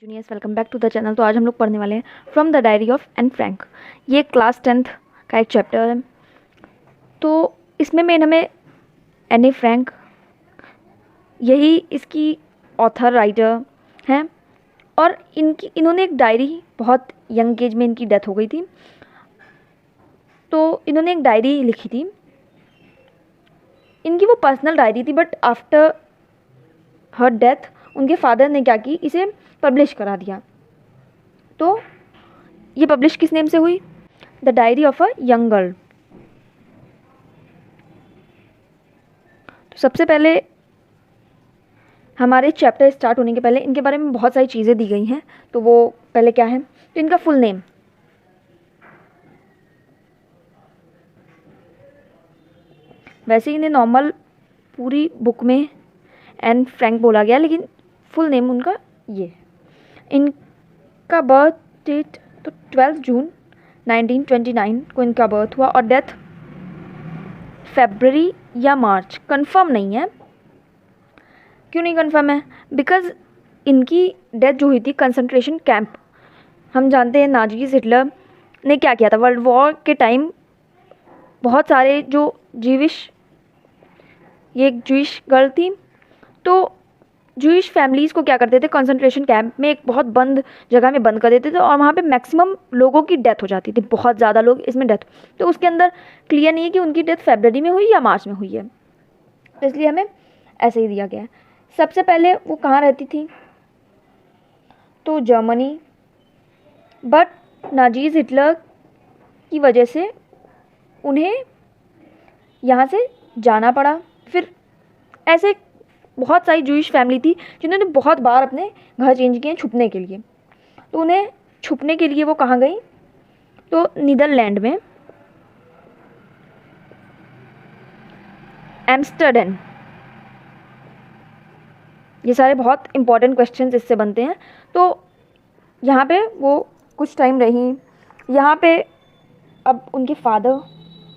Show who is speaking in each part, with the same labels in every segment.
Speaker 1: Juniors, welcome back to the channel. तो आज हम लोग पढ़ने वाले हैं from the diary of Anne Frank. ये क्लास 10th का एक चैप्टर है। तो इसमें मेन हमें एनी फ्रैंक, यही इसकी ऑथर राइटर हैं। और इन्होंने एक डायरी, बहुत यंग एज में इनकी डेथ हो गई थी, तो इन्होंने एक डायरी लिखी थी। इनकी वो पर्सनल डायरी थी, बट आफ्टर हर डेथ उनके फादर ने क्या की, इसे पब्लिश करा दिया। तो ये पब्लिश किस नेम से हुई? The diary of a young girl. तो सबसे पहले हमारे चैप्टर स्टार्ट होने के पहले इनके बारे में बहुत सारी चीज़ें दी गई हैं। तो वो पहले क्या है, तो इनका फुल नेम, वैसे इन्हें नॉर्मल पूरी बुक में एन फ्रैंक बोला गया, लेकिन फुल नेम उनका ये है। इनका बर्थ डेट तो 12 जून 1929 को इनका बर्थ हुआ, और डेथ फरवरी या मार्च, कंफर्म नहीं है। क्यों नहीं कंफर्म है? बिकॉज इनकी डेथ जो हुई थी कंसंट्रेशन कैंप, हम जानते हैं नाजीज हिटलर ने क्या किया था वर्ल्ड वॉर के टाइम। बहुत सारे जो ये एक जूइश गर्ल थी, तो जूइश फैमिलीज़ को क्या करते थे, कंसंट्रेशन कैंप में एक बहुत बंद जगह में बंद कर देते थे, और वहाँ पे मैक्सिमम लोगों की डेथ हो जाती थी, बहुत ज़्यादा लोग इसमें डेथ। तो उसके अंदर क्लियर नहीं है कि उनकी डेथ फरवरी में हुई या मार्च में हुई है, तो इसलिए हमें ऐसे ही दिया गया है। सबसे पहले वो कहाँ रहती थी? तो जर्मनी, बट नाजीज हिटलर की वजह से उन्हें यहाँ से जाना पड़ा। फिर ऐसे बहुत सारी जूइश फैमिली थी जिन्होंने बहुत बार अपने घर चेंज किए छुपने के लिए। तो उन्हें छुपने के लिए वो कहाँ गई? तो नीदरलैंड में एम्स्टर्डम। ये सारे बहुत इंपॉर्टेंट क्वेश्चंस इससे बनते हैं। तो यहाँ पे वो कुछ टाइम रही। यहाँ पे अब उनके फादर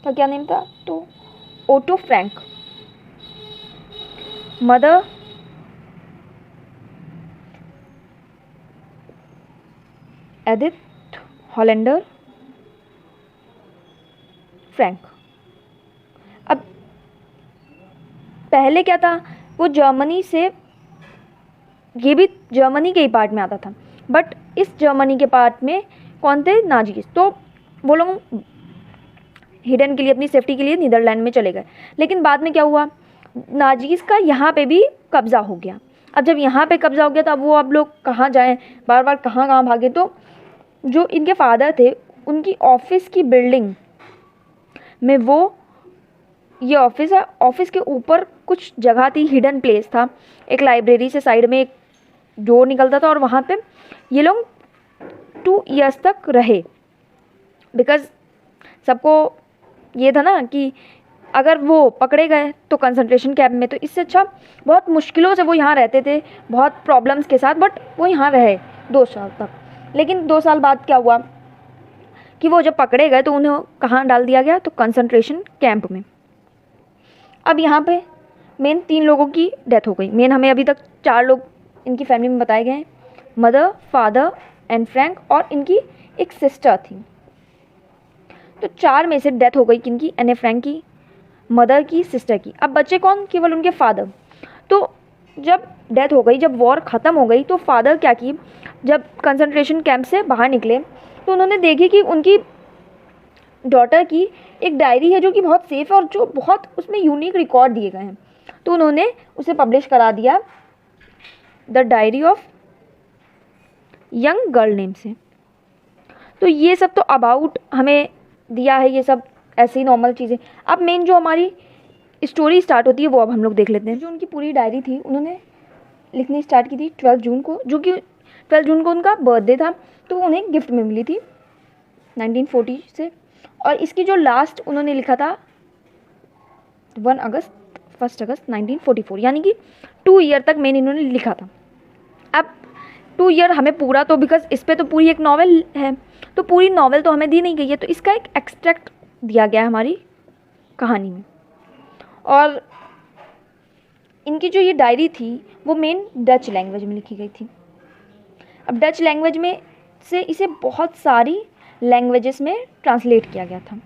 Speaker 1: का क्या नेम था? तो Otto Frank. Mother Edith Hollander Frank. अब पहले क्या था, वो जर्मनी से, ये भी जर्मनी के ही पार्ट में आता था, बट इस जर्मनी के पार्ट में कौन थे? नाजीज। तो वो लोग हिडन के लिए, अपनी सेफ्टी के लिए नीदरलैंड में चले गए। लेकिन बाद में क्या हुआ, नाजीज का यहाँ पे भी कब्जा हो गया। अब जब यहाँ पे कब्जा हो गया, तो अब वो अब लोग कहाँ जाएं, बार बार कहाँ कहाँ भागे। तो जो इनके फादर थे, उनकी ऑफिस की बिल्डिंग में, वो ये ऑफिस है, ऑफिस के ऊपर कुछ जगह थी, हिडन प्लेस था, एक लाइब्रेरी से साइड में एक डोर निकलता था, और वहाँ पे ये लोग 2 ईयर्स तक रहे। बिकॉज सबको ये था ना कि अगर वो पकड़े गए तो कंसंट्रेशन कैंप में, तो इससे अच्छा बहुत मुश्किलों से वो यहाँ रहते थे, बहुत प्रॉब्लम्स के साथ, बट वो यहाँ रहे 2 साल तक। लेकिन 2 साल बाद क्या हुआ कि वो जब पकड़े गए तो उन्हें कहाँ डाल दिया गया? तो कंसंट्रेशन कैंप में। अब यहाँ पे मेन 3 लोगों की डेथ हो गई। मेन हमें अभी तक 4 लोग इनकी फैमिली में बताए गए हैं, मदर, फादर, एन फ्रैंक, और इनकी एक सिस्टर थी। तो 4 में से डेथ हो गई किनकी? एन फ्रैंक की, मदर की, सिस्टर की। अब बचे कौन? केवल उनके फादर। तो जब डेथ हो गई, जब वॉर ख़त्म हो गई, तो फादर क्या की, जब कंसंट्रेशन कैंप से बाहर निकले, तो उन्होंने देखी कि उनकी डॉटर की एक डायरी है जो कि बहुत सेफ है, और जो बहुत उसमें यूनिक रिकॉर्ड दिए गए हैं। तो उन्होंने उसे पब्लिश करा दिया the diary of young girl name से। तो ये सब तो अबाउट हमें दिया है, ये सब ऐसे ही नॉर्मल चीज़ें। अब मेन जो हमारी स्टोरी स्टार्ट होती है वो अब हम लोग देख लेते हैं। जो उनकी पूरी डायरी थी, उन्होंने लिखनी स्टार्ट की थी 12 जून को, जो कि 12 जून को उनका बर्थडे था। तो उन्हें गिफ्ट में मिली थी 1940 से। और इसकी जो लास्ट उन्होंने लिखा था 1 अगस्त 1944, यानी कि 2 ईयर तक मेन इन्होंने लिखा था। अब 2 ईयर हमें पूरा, तो बिकॉज इस पर तो पूरी एक नॉवेल है, तो पूरी नॉवेल तो हमें दी नहीं गई है, तो इसका एक एक्सट्रैक्ट दिया गया है हमारी कहानी में। और इनकी जो ये डायरी थी वो मेन डच लैंग्वेज में लिखी गई थी। अब डच लैंग्वेज में से इसे बहुत सारी लैंग्वेजेस में ट्रांसलेट किया गया था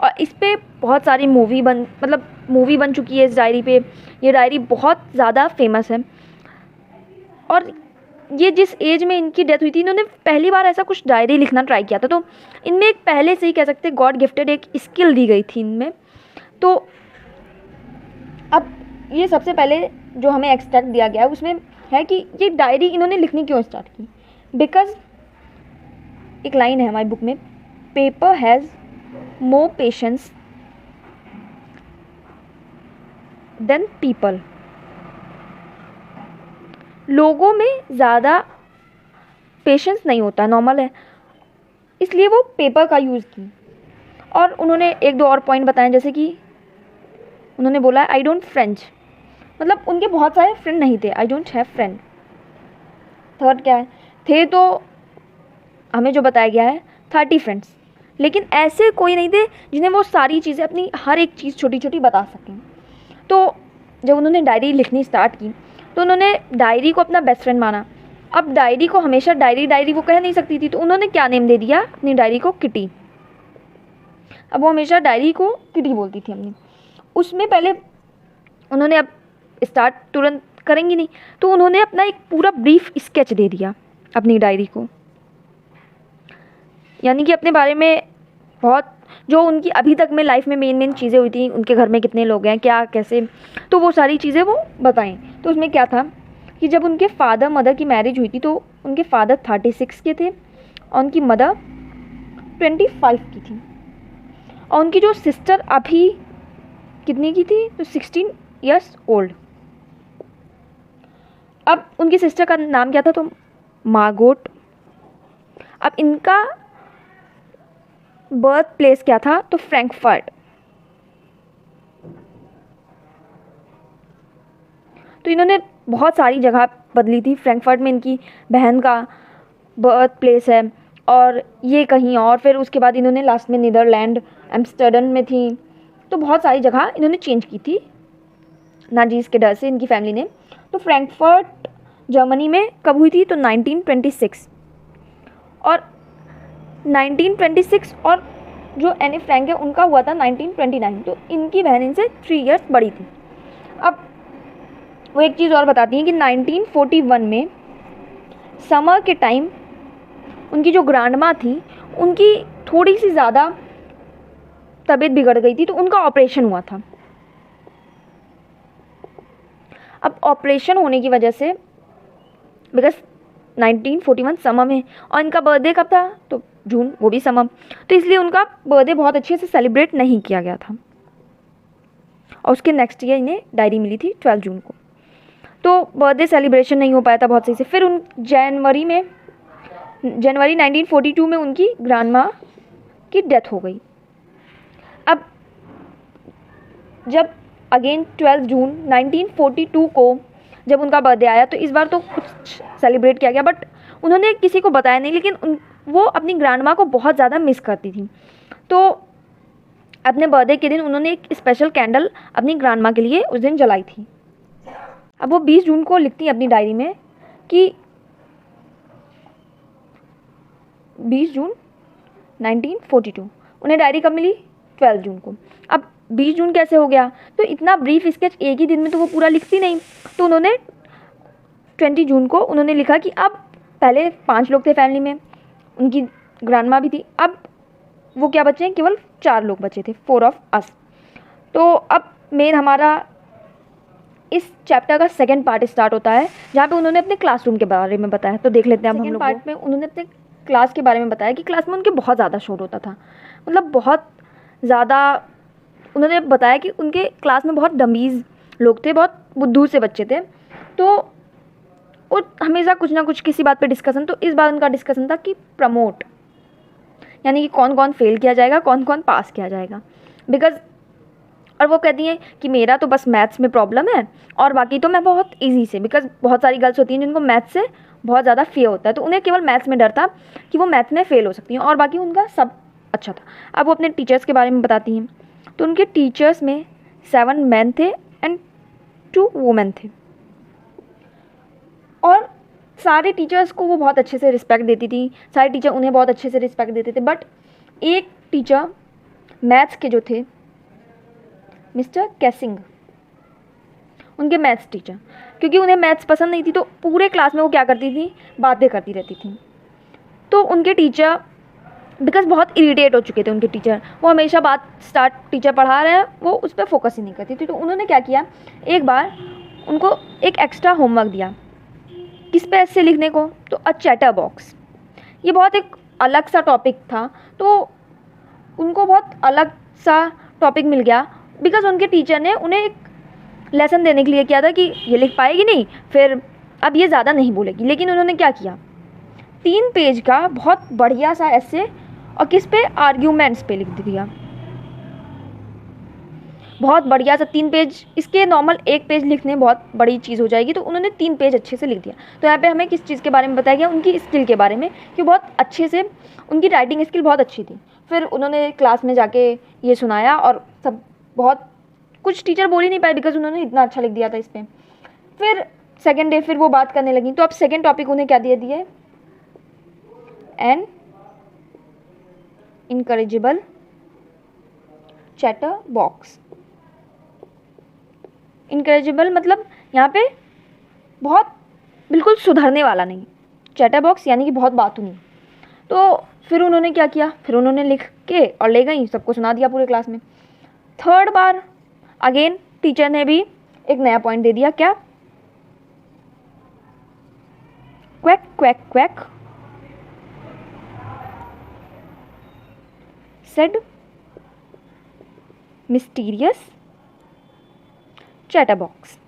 Speaker 1: और इस पे बहुत सारी मूवी बन चुकी है इस डायरी पे। ये डायरी बहुत ज़्यादा फेमस है और ये जिस एज में इनकी डेथ हुई थी, इन्होंने पहली बार ऐसा कुछ डायरी लिखना ट्राई किया था, तो इनमें एक पहले से ही कह सकते गॉड गिफ्टेड एक स्किल दी गई थी इनमें। तो अब ये सबसे पहले जो हमें एक्सट्रैक्ट दिया गया है उसमें है कि ये डायरी इन्होंने लिखनी क्यों स्टार्ट की। बिकॉज एक लाइन है हमारी बुक में, paper has more patience than people. लोगों में ज़्यादा पेशेंस नहीं होता, नॉर्मल है, इसलिए वो पेपर का यूज़ की। और उन्होंने एक दो और पॉइंट बताए, जैसे कि उन्होंने बोला आई डोंट फ्रेंच, मतलब उनके बहुत सारे फ्रेंड नहीं थे, I don't have friend. Third क्या है, थे तो हमें जो बताया गया है 30 फ्रेंड्स, लेकिन ऐसे कोई नहीं थे जिन्हें वो सारी चीज़ें अपनी हर एक चीज़ छोटी छोटी बता सकें। तो जब उन्होंने डायरी लिखनी स्टार्ट की तो उन्होंने डायरी को अपना बेस्ट फ्रेंड माना। अब डायरी को हमेशा डायरी वो कह नहीं सकती थी, तो उन्होंने क्या नेम दे दिया अपनी डायरी को, किटी। अब वो हमेशा डायरी को किटी बोलती थी अपनी। उसमें पहले उन्होंने, अब स्टार्ट तुरंत करेंगी नहीं, तो उन्होंने अपना एक पूरा ब्रीफ स्केच दे दिया अपनी डायरी को, यानी कि अपने बारे में बहुत जो उनकी अभी तक में लाइफ में मेन चीज़ें हुई थी, उनके घर में कितने लोग हैं, क्या कैसे, तो वो सारी चीज़ें वो बताएं। तो उसमें क्या था कि जब उनके फादर मदर की मैरिज हुई थी तो उनके फादर 36 के थे और उनकी मदर 25 की थी, और उनकी जो सिस्टर अभी कितनी की थी, तो 16 ईयर्स ओल्ड। अब उनकी सिस्टर का नाम क्या था, तो मार्गोट। अब इनका बर्थ प्लेस क्या था, तो फ्रैंकफर्ट। तो इन्होंने बहुत सारी जगह बदली थी। फ्रैंकफर्ट में इनकी बहन का बर्थ प्लेस है और ये कहीं और, फिर उसके बाद इन्होंने लास्ट में नीदरलैंड एम्स्टर्डम में थी। तो बहुत सारी जगह इन्होंने चेंज की थी नाजीज़ के डर से इनकी फैमिली ने। तो फ्रैंकफर्ट जर्मनी में कब हुई थी, तो 1926। और 1926 और जो एनी फ्रैंक है उनका हुआ था 1929। तो इनकी बहन इनसे 3 इयर्स बड़ी थी। अब वो एक चीज़ और बताती हैं कि 1941 में समर के टाइम उनकी जो ग्रैंडमा थी उनकी थोड़ी सी ज़्यादा तबीयत बिगड़ गई थी, तो उनका ऑपरेशन हुआ था। अब ऑपरेशन होने की वजह से, बिकॉज 1941 समर में, और इनका बर्थडे कब था, तो जून, वो भी समर, तो इसलिए उनका बर्थडे बहुत अच्छे से सेलिब्रेट नहीं किया गया था। और उसके नेक्स्ट ईयर इन्हें डायरी मिली थी 12 जून को, तो बर्थडे सेलिब्रेशन नहीं हो पाया था बहुत सही से। फिर उन जनवरी 1942 में उनकी ग्रैंडमा की डेथ हो गई। अब जब अगेन 12 जून 1942 को जब उनका बर्थडे आया, तो इस बार तो कुछ सेलिब्रेट किया गया, बट उन्होंने किसी को बताया नहीं, लेकिन वो अपनी ग्रैंडमा को बहुत ज़्यादा मिस करती थी। तो अपने बर्थडे के दिन उन्होंने एक स्पेशल कैंडल अपनी ग्रैंडमा के लिए उस दिन जलाई थी। अब वो 20 जून को लिखती हैं अपनी डायरी में कि 20 जून 1942, उन्हें डायरी कब मिली, 12 जून को। अब 20 जून कैसे हो गया, तो इतना ब्रीफ स्केच एक ही दिन में तो वो पूरा लिखती नहीं, तो उन्होंने 20 जून को उन्होंने लिखा कि अब पहले 5 लोग थे फैमिली में, उनकी ग्रैंडमा भी थी, अब वो क्या बचे हैं, केवल 4 लोग बचे थे, 4 ऑफ अस। तो अब मेन हमारा इस चैप्टर का सेकंड पार्ट स्टार्ट होता है, जहाँ पे उन्होंने अपने क्लासरूम के बारे में बताया। तो देख लेते हैं अब हम लोग। पार्ट में उन्होंने अपने क्लास के बारे में बताया कि क्लास में उनके बहुत ज़्यादा शोर होता था, मतलब बहुत ज़्यादा। उन्होंने बताया कि उनके क्लास में बहुत डमीज़ लोग थे, बहुत बुद्धू से बच्चे थे, तो वो हमेशा कुछ ना कुछ किसी बात पे डिस्कशन। तो इस बार उनका डिस्कशन था कि प्रमोट, यानी कि कौन कौन फेल किया जाएगा, कौन कौन पास किया जाएगा। बिकॉज, और वो कहती हैं कि मेरा तो बस मैथ्स में प्रॉब्लम है और बाकी तो मैं बहुत इजी से, बिकॉज बहुत सारी गर्ल्स होती हैं जिनको मैथ्स से बहुत ज़्यादा फियर होता है, तो उन्हें केवल मैथ्स में डर था कि वो मैथ्स में फेल हो सकती हैं, और बाकी उनका सब अच्छा था। अब वो अपने टीचर्स के बारे में बताती हैं, तो उनके टीचर्स में 7 मैन थे एंड 2 वुमेन थे, और सारे टीचर्स को वो बहुत अच्छे से रिस्पेक्ट देती थी, सारे टीचर उन्हें बहुत अच्छे से रिस्पेक्ट देते थे। बट एक टीचर मैथ्स के जो थे, मिस्टर कैसिंग, उनके मैथ्स टीचर, क्योंकि उन्हें मैथ्स पसंद नहीं थी तो पूरे क्लास में वो क्या करती थी, बातें करती रहती थी। तो उनके टीचर बिकॉज बहुत इरिटेट हो चुके थे उनके टीचर, वो हमेशा बात स्टार्ट, टीचर पढ़ा रहे हैं वो उस पर फोकस ही नहीं करती थी। तो उन्होंने क्या किया, एक बार उनको एक एक्स्ट्रा होमवर्क दिया, किस पे ऐसे लिखने को, तो अ चैटर बॉक्स। ये बहुत एक अलग सा टॉपिक था, तो उनको बहुत अलग सा टॉपिक मिल गया बिकॉज उनके टीचर ने उन्हें एक लेसन देने के लिए किया था कि ये लिख पाएगी नहीं, फिर अब ये ज़्यादा नहीं बोलेगी। लेकिन उन्होंने क्या किया, 3 पेज का बहुत बढ़िया सा ऐसे, और किस पे, आर्ग्यूमेंट्स पे लिख दिया, बहुत बढ़िया सा 3 पेज। इसके नॉर्मल 1 पेज लिखने बहुत बड़ी चीज़ हो जाएगी, तो उन्होंने 3 पेज अच्छे से लिख दिया। तो यहाँ पे हमें किस चीज़ के बारे में बताया गया, उनकी स्किल के बारे में, कि बहुत अच्छे से उनकी राइटिंग स्किल बहुत अच्छी थी। फिर उन्होंने क्लास में जाके ये सुनाया और सब बहुत, कुछ टीचर बोल ही नहीं पाए बिकॉज उन्होंने इतना अच्छा लिख दिया था इस पर। फिर सेकेंड डे फिर वो बात करने लगी, तो अब सेकेंड टॉपिक उन्हें क्या दे दिए, एन इनकरेजेबल चैटर बॉक्स। इनकरेजेबल मतलब यहाँ पे बहुत बिल्कुल सुधरने वाला नहीं, चैटर बॉक्स यानी कि बहुत बातूनी। तो फिर उन्होंने क्या किया, फिर उन्होंने लिख के और ले गई, सबको सुना दिया पूरे क्लास में। थर्ड बार अगेन टीचर ने भी एक नया पॉइंट दे दिया, क्या, quack quack quack said mysterious chatter box.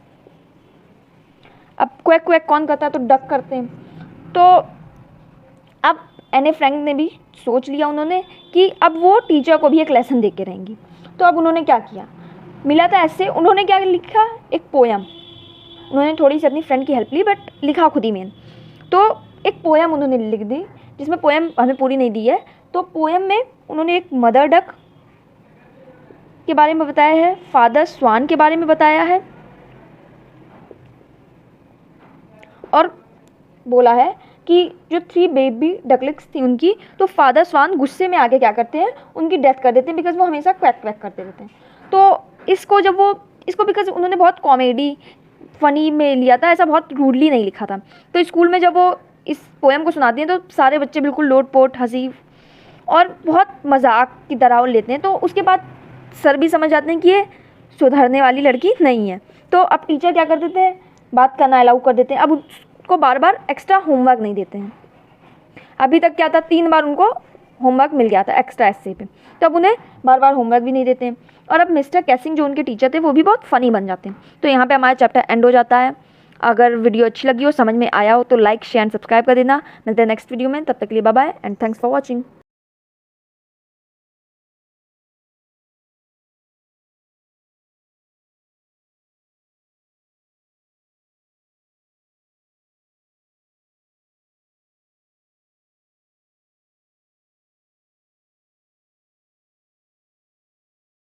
Speaker 1: अब क्वैक क्वैक कौन करता है, तो डक करते हैं। तो अब एने फ्रैंक ने भी सोच लिया उन्होंने कि अब वो टीचर को भी एक लेसन दे के रहेंगी। तो अब उन्होंने क्या किया, मिला था ऐसे, उन्होंने क्या लिखा, एक पोयम। उन्होंने थोड़ी सी अपनी फ्रेंड की हेल्प ली बट लिखा खुद ही मेन। तो एक पोयम उन्होंने लिख दी, जिसमें पोयम हमें पूरी नहीं दी है। तो पोयम में उन्होंने एक मदर डक के बारे में बताया है, फादर स्वान के बारे में बताया है, और बोला है कि जो 3 बेबी डकलिक्स थी उनकी, तो फादर स्वान गुस्से में आके क्या करते हैं, उनकी डेथ कर देते हैं बिकॉज वो हमेशा क्वैक क्वैक करते रहते हैं। तो इसको जब वो, इसको बिकॉज उन्होंने बहुत कॉमेडी फनी में लिया था, ऐसा बहुत रूडली नहीं लिखा था। तो स्कूल में जब वो इस पोएम को सुनाते हैं तो सारे बच्चे बिल्कुल लोट पोट हंसी और बहुत मजाक की तरह लेते हैं। तो उसके बाद सर भी समझ जाते हैं कि ये सुधरने वाली लड़की नहीं है। तो अब टीचर क्या कर देते हैं, बात करना अलाउ कर देते हैं। अब उसको बार बार एक्स्ट्रा होमवर्क नहीं देते हैं। अभी तक क्या था, 3 बार उनको होमवर्क मिल गया था एक्स्ट्रा एस्से पे, तो अब उन्हें बार बार होमवर्क भी नहीं देते हैं। और अब मिस्टर कैसिंग जो उनके टीचर थे वो भी बहुत फ़नी बन जाते हैं। तो यहाँ पे हमारा चैप्टर एंड हो जाता है। अगर वीडियो अच्छी लगी हो, समझ में आया हो, तो लाइक शेयर एंड सब्सक्राइब कर देना। मिलते हैं नेक्स्ट वीडियो में, तब तक के लिए bye bye and thanks for watching.